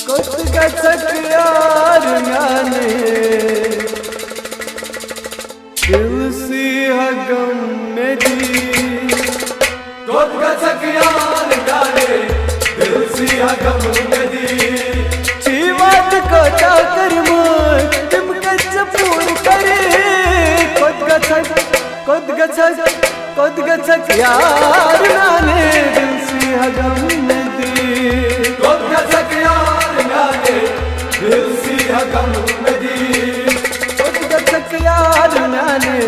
गचक यार म्याने दिलसी हगम में दी गचक यार म्याने दिलसी हगम में दी चीवात को चाकर मोर तुम पूर करे खुद गचक यार म्याने दिलसी हगम में दी गचक यार म्याने दिलसी हगम में दी गचक यार म्याने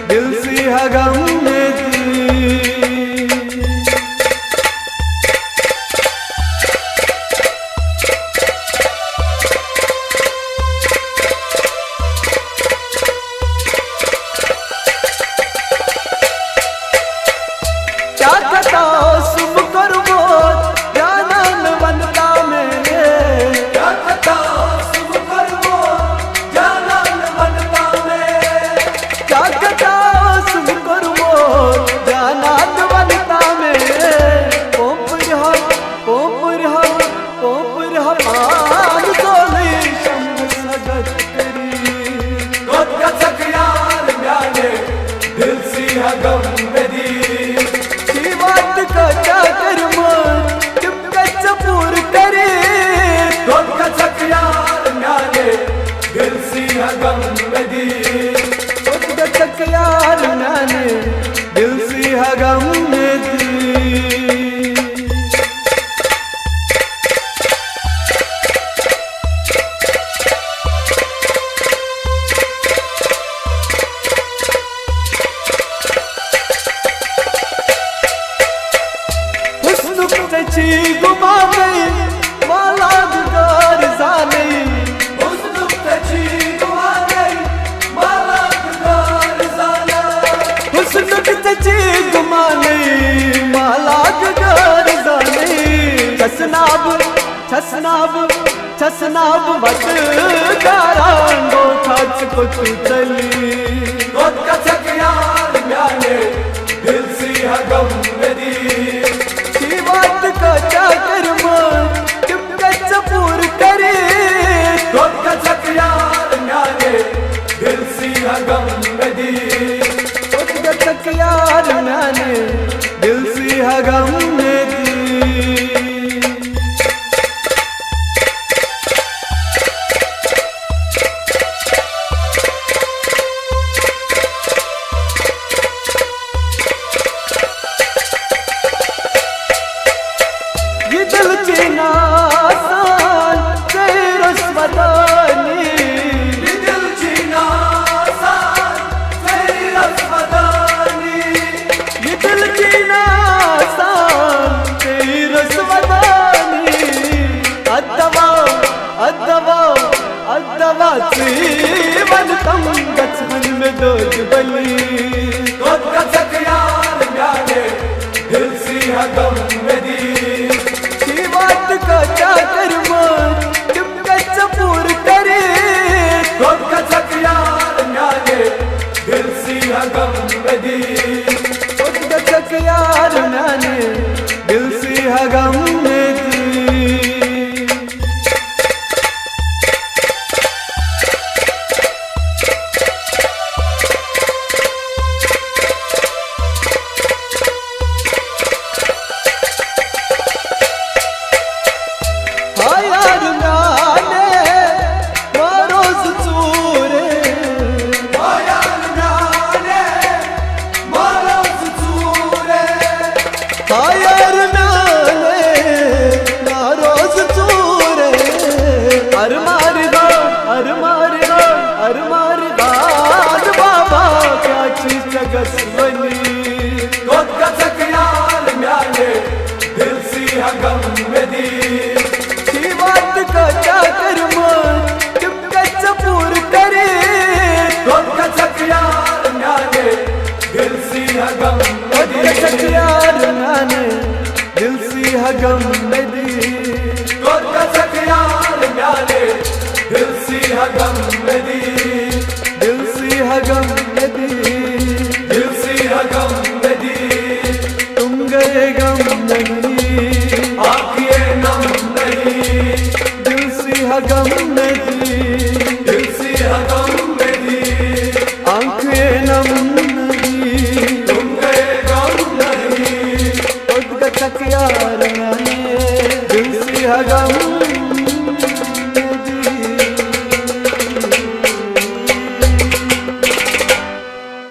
दिलसी हगम में दी यार म्याने दिलसी हगम में दी हुस्न कची गुमा गई माला गुजार जाने हुस्न कची गुमा गई माला गुजार जाने हुस्न कची गुमा गई माला गुजार जाने छसनाब वट कारांगो छाछ को चली गचक यार म्याने दिलसी हगम में दी बात को चाकर मोर तुम पूर करे गचक यार म्याने दिलसी हगम में दी गचक यार म्याने दिलसी हगम में दी तम गचमन में दोज बली गचक यार म्याने दिलसी हगम में दी बात को चाकर मोर तुम पूर करे गचक यार म्याने दिलसी हगम में दी गचक यार म्याने दिलसी हगम में दी यार